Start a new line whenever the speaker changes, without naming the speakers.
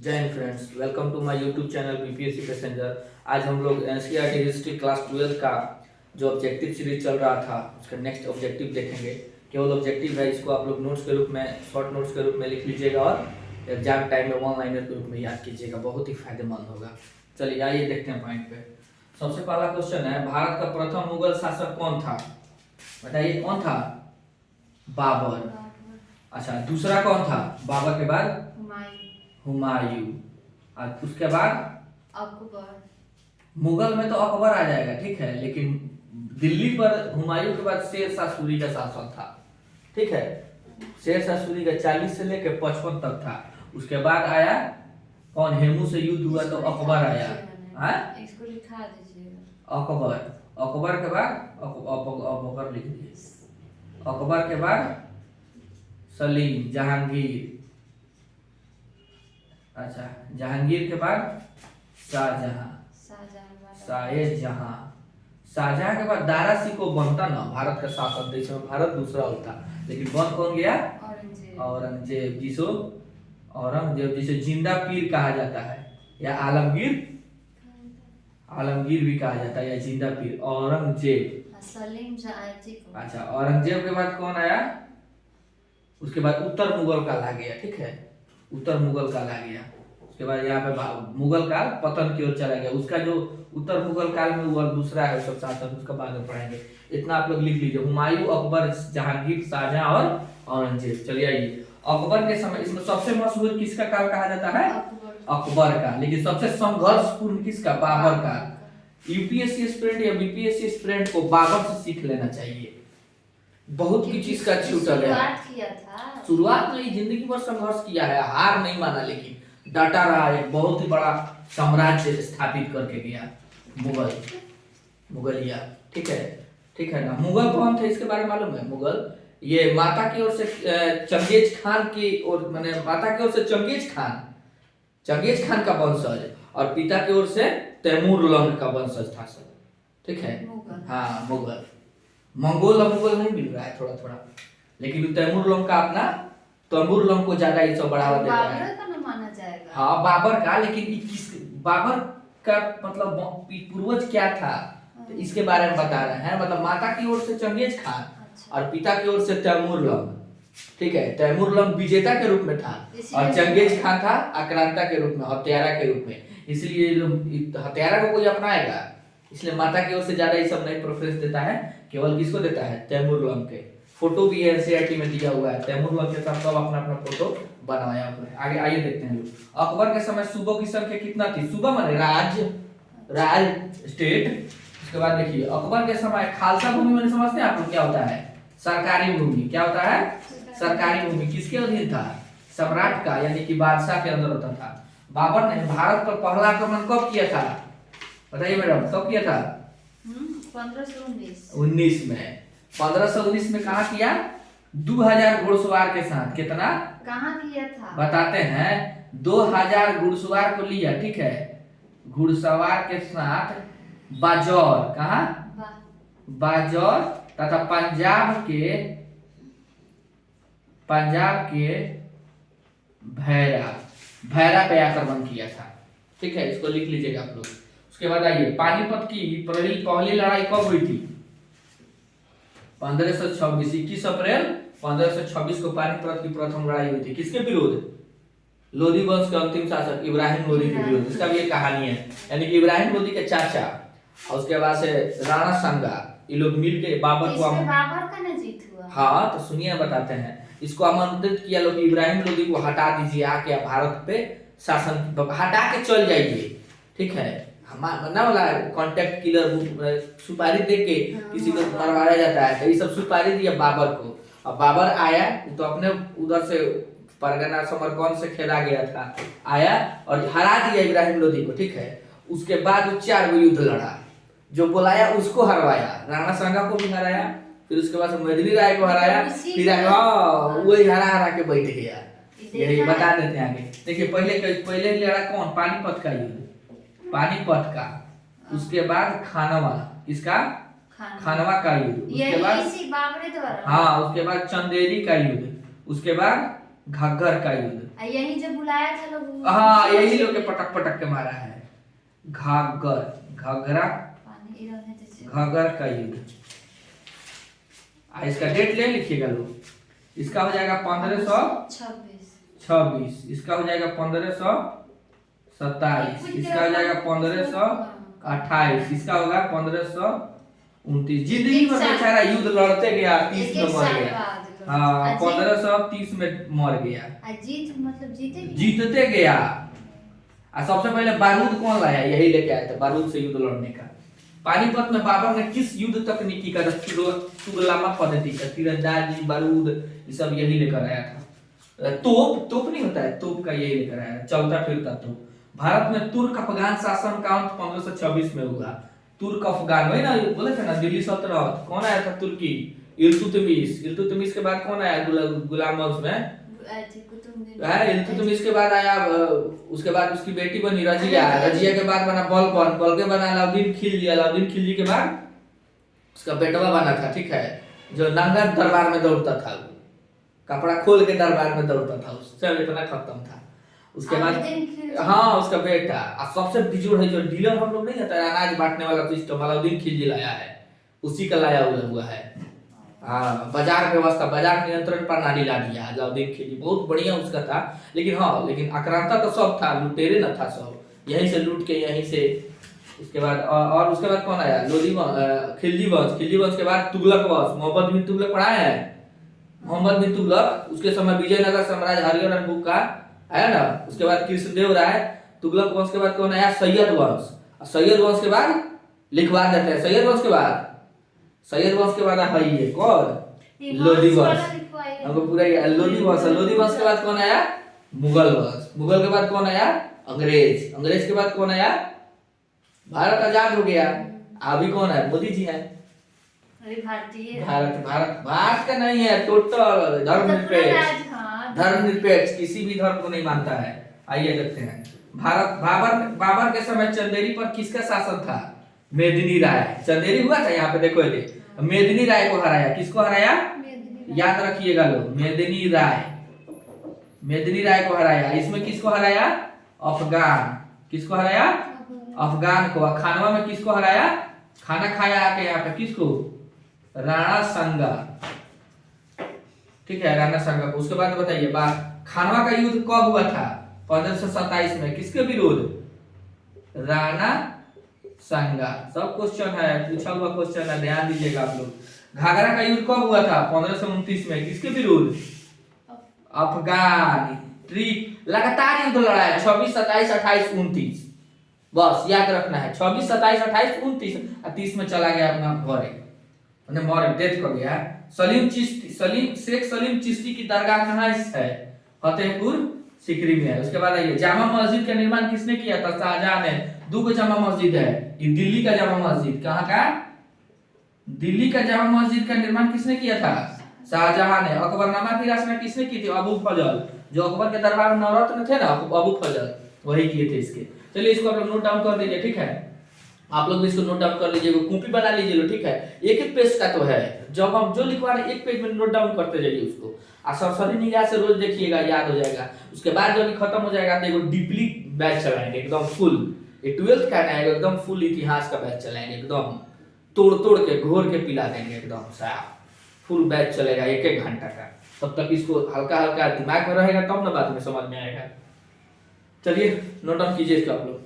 जय Hind friends, welcome to my YouTube channel BPSC passenger. आज हम लोग एनसीईआरटी हिस्ट्री क्लास 12 का जो ऑब्जेक्टिव सीरीज चल रहा था उसका नेक्स्ट ऑब्जेक्टिव देखेंगे। केवल ऑब्जेक्टिव है, इसको आप लोग नोट्स के रूप में, शॉर्ट नोट्स के रूप में लिख लीजिएगा और एग्जाम टाइम में वन लाइनर के रूप में याद कीजिएगा, बहुत ही फायदेमंद होगा। चलिए आइए देखते हैं पॉइंट पे। सबसे पहला क्वेश्चन है, भारत का प्रथम मुगल शासक कौन था? बताइए कौन था? बाबर। अच्छा, दूसरा कौन था बाबर के बाद? हुमायूं। और उसके बाद
अकबर।
मुगल में तो अकबर आ जाएगा, ठीक है, लेकिन दिल्ली पर हुमायूं के बाद शेर शाह सूरी का शासन था, ठीक है। शेर शाह सूरी का 40 से लेकर 55 तक था। उसके बाद आया कौन? हेमू से युद्ध हुआ तो अकबर आया।
इसको लिखा दीजिएगा।
अकबर। अकबर के बाद अकबर लिख दीजिए। अकबर के बाद सलीम, जहांगीर। अच्छा, जहांगीर के बाद शाहजहां। शाहजहां के बाद दारा सिकोह बनता ना भारत का शासक, देश में भारत दूसरा होता, लेकिन बन कौन गया? औरंगजेब। जिसे जिंदा पीर कहा जाता है या आलमगीर, आलमगीर भी कहा जाता है या जिंदा पीर। औरंगजेब। अच्छा, औरंगजेब के बाद कौन आया? उसके बाद उत्तर मुगल काल आ गया, ठीक है, उत्तर मुगल काल आ गया। उसके बाद यहाँ पे मुगल काल पतन की ओर चला गया। उसका जो उत्तर मुगल काल में हुआ दूसरा है सब शासक, उसका बाद में पढ़ेंगे। इतना आप लोग लिख लीजिए, हुमायूं, अकबर, जहांगीर, शाहजहां और औरंगजेब। चलिए आइए, अकबर के समय, इसमें सबसे मशहूर किसका काल कहा जाता है? अकबर का। लेकिन सबसे संघर्षपूर्ण किसका? बाबर का। यूपीएससी एस्पिरेंट या बीपीएससी एस्पिरेंट को बाबर से सीख लेना चाहिए, बहुत की चीज का छूटल है। शुरुआत में जिंदगी भर संघर्ष किया है, हार नहीं माना, लेकिन डटा रहा, एक बहुत ही बड़ा साम्राज्य स्थापित करके गया मुगलिया, ठीक है ना। मुगल कौन थे इसके बारे में मालूम है? मुगल ये माता की ओर से चंगेज खान की ओर, माने माता की ओर से चंगेज खान का वंशज और पिता की ओर से तैमूर लंग का वंशज था सब, ठीक है। हाँ, मुगल। मंगोल और मुगल नहीं मिल रहा है थोड़ा थोड़ा, लेकिन तैमूर लंग का अपना, तैमूर लंग को ज्यादा ये सब बढ़ावा देता है।
बाबर का ना माना जाएगा।
हाँ, बाबर का, लेकिन किस बाबर का मतलब पूर्वज क्या था तो इसके बारे में बता रहे हैं। मतलब माता की ओर से चंगेज खान और पिता की ओर से तैमूर लंग, ठीक है। तैमूर लंग विजेता के रूप में था और चंगेज खान था आक्रांता के रूप में, हत्यारा के रूप में। इसलिए हत्यारा को कोई अपनाएगा, इसलिए माता की ओर से ज्यादा ये सब नहीं प्रेफरेंस देता है, केवल किसको देता है? तैमूर लंग के। फोटो भी एनसीईआरटी में दिया हुआ है, तैमूर लंग के साथ सब अपना अपना फोटो बनवाया हुआ है। आगे आइए देखते हैं। अकबर के समय सूबों की संख्या कितना थी? सूबा माने राज स्टेट। उसके बाद देखिए, अकबर के समय खालसा भूमि मैंने समझते हैं आप लोग क्या होता है? सरकारी भूमि। क्या होता है? सरकारी भूमि। किसके अधीन था? सम्राट का, यानी कि बादशाह के अंदर होता था। बाबर ने भारत पर पहला आक्रमण कब किया था? बताइए मैडम, कब किया था?
1519
में। 1519 में कहा किया? 2000 घुड़सवार के साथ। कितना?
कहाँ किया था
बताते हैं। 2000 घुड़सवार को लिया, ठीक है, घुड़सवार के साथ बाजौर, कहा? बाजौर तथा पंजाब के भैरा पे आक्रमण किया था, ठीक है, इसको लिख लीजिएगा आप लोग। उसके बाद आइए, पानीपत की पहली लड़ाई कब हुई थी? 1526। 21 अप्रैल 1526 को पानीपत की प्रथम लड़ाई हुई थी। किसके विरुद्ध? लोधी वंश के अंतिम शासक इब्राहिम लोधी के विरुद्ध। इसका भी एक कहानी है, यानी कि इब्राहिम लोधी के चाचा और उसके बाद से राणा सांगा, ये लोग मिलके बाबर को,
बाबर का ना जीत हुआ।
हाँ तो सुनिए बताते हैं। इसको आमंत्रित किया लोग, इब्राहिम लोधी को हटा दीजिए, आके भारत पे शासन हटा के चल जाइए, ठीक है। हमारा वाला कॉन्टेक्ट किलर सुपारी दे के किसी को मरवाया जाता है, तो ये सब सुपारी दिया बाबर को। अब बाबर आया तो अपने उधर से परगना समरकंद से खेला गया था, आया और हरा दिया इब्राहिम लोधी को, ठीक है। उसके बाद वो 4 गो युद्ध लड़ा, जो बुलाया उसको हरवाया, राणा सांगा को भी हराया, फिर उसके बाद मेदिनी राय को हराया, फिर वही हरा के बैठ गया। यही बता देते हैं आगे। देखिए, पहले लड़ा कौन? पानीपत का युद्ध, पानीपत का। उसके बाद खानवा, किसका? खानवा का युद्ध। उसके बाद हाँ, उसके बाद चंदेरी का युद्ध, उसके बाद घग्गर का युद्ध,
यही जब बुलाया था लोग
हाँ यही लोग के पटक पटक के मारा है। घाघर घघरा
पानी रहने दीजिए।
घगर का युद्ध। इसका डेट ले लिखिएगा लोग। इसका हो जाएगा 1526, इसका हो जाएगा 1527, इसका हो जाएगा 1528, इसका होगा 1529। जिंदगी में बेचारा युद्ध लड़ते गया, 30 में मर गया। हाँ 1530 में मर गया।
जीत मतलब
जीतते गया। सबसे पहले बारूद कौन लाया? यही लेके आया था बारूद से युद्ध लड़ने का। पानीपत में बाबर ने किस युद्ध तकनीकी का तुगलमा पद्धति का तीरंदाजी बारूद ये सब यही लेकर आया था। तोप नहीं होता है, तोप का यही लेकर आया है, चलता फिरता तोप। भारत में तुर्क अफगान शासन का अंत 1526 में हुआ। तुर्क अफगान वही ना बोले थे ना, दिल्ली सल्तनत। कौन आया था तुर्की? इल्तुतमिश के बाद कौन आया गुलाम वंश में? इल्तुतमिश के बाद आया, उसके बाद उसकी बेटी बनी रजिया, रजिया के बाद बना बलबन, बल के बना अलाउद्दीन खिलजी, अलाउद्दीन खिलजी के बाद उसका बेटवा बना था, ठीक है, जो नंगा दरबार में दौड़ता था, कपड़ा खोल के दरबार में दौड़ता था, उससे इतना खत्म था। उसके बाद हाँ उसका बेटा। और सबसे बिजोड़ है जो डीलर हम लोग नहीं होता है अनाज बांटने वाला सिस्टम, अलाउद्दीन खिलजी लाया है, उसी का लाया हुआ है। हाँ बाजार व्यवस्था, बाजार नियंत्रण प्रणाली ला दिया अलाउद्दीन खिलजी, बहुत बढ़िया उसका था। लेकिन हाँ लेकिन आक्रांता तो सब था, लुटेरे न था सब, यहीं से लूट के यहीं से। उसके बाद और उसके बाद कौन आया? खिलजी वंश। खिलजी वंश के बाद तुगलक वंश, मोहम्मद बिन तुगलक पढ़ाए हैं? मोहम्मद बिन तुगलक, उसके समय विजयनगर साम्राज्य हरिहर बुक का आया ना। उसके बाद कृष्णदेव राय। तुगलक वंश के बाद कौन आया? सैयद वंश। सैयद वंश के बाद लिखवा देते हैं, सैयद वंश के बाद है ये कौन? लोधी वंश। हमको पूरा लोधी वंश। लोधी वंश के बाद कौन आया? मुगल वंश। मुगल के बाद कौन आया? अंग्रेज। अंग्रेज के बाद कौन आया? भारत आजाद हो गया, अभी कौन है? मोदी जी है। भारत का नहीं है, टोटल धर्मनिरपेक्ष। धर्मनिरपेक्ष, किसी भी धर्म को नहीं मानता है। आइए देखते हैं। भारत बाबर के समय चंदेरी पर किसका शासन था? मेदिनी राय। चंदेरी हुआ था यहाँ पे, देखो ये मेदिनी राय को हराया। किसको हराया? याद रखिएगा लोग, मेदिनी राय को हराया। इसमें किसको हराया? अफगान। किसको हराया? अफगान को। खानवा में किसको हराया? खाना खाया आके यहाँ पे, किसको? राणा संगा, ठीक है, राणा संगा को। उसके बाद बताइए खानवा का युद्ध कब हुआ था? 1527 में। किसके विरोध? राणा संगा। सब क्वेश्चन है, पूछा हुआ क्वेश्चन है, ध्यान दीजिएगा आप लोग। घाघरा का युद्ध कब हुआ था? 1529 में। किसके विरुद्ध? अफगान। लगातार युद्ध लड़ा है, 26, 27, 28, 29। बस याद रखना है, 26, 27, 28, 29 और 30 में चला गया अपना घरे, डेथ कर गया। शेख सलीम चिश्ती की दरगाह कहाँ है? फतेहपुर सीकरी में है। उसके बाद आइए, जामा मस्जिद का निर्माण किसने किया था? शाहजहां ने। 2 जामा मस्जिद है, दिल्ली का जामा मस्जिद। कहाँ का? दिल्ली का जामा मस्जिद का निर्माण किसने किया था? शाहजहां ने। अकबरनामा की रचना किसने की थी? अबू फजल। जो अकबर के दरबार में नवरत्न थे ना, अबू फजल, वही किए थे इसके। चलिए इसको आप लोग नोट डाउन कर दीजिए, ठीक है। आप लोग भी इसको नोट डाउन कर लीजिए, कॉपी बना लीजिए, ठीक है। एक पेज का तो है, जब हम जो लिखवा रहे एक पेज में नोट डाउन करते जाइए उसको, और सरसरी निगाह से रोज देखिएगा, याद हो जाएगा। उसके बाद जब खत्म हो जाएगा तो डीपली बैच चलाएंगे, एकदम फुल। ये 12th का है, एकदम फुल इतिहास का बैच चलाएंगे, एकदम तोड़ के घोर के पिला देंगे, एकदम साफ फुल बैच चलेगा 1-1 घंटा का। तब तक इसको हल्का हल्का दिमाग में रहेगा, तब ना बाद में समझ में आएगा। चलिए नोट डाउन कीजिए इसको आप लोग।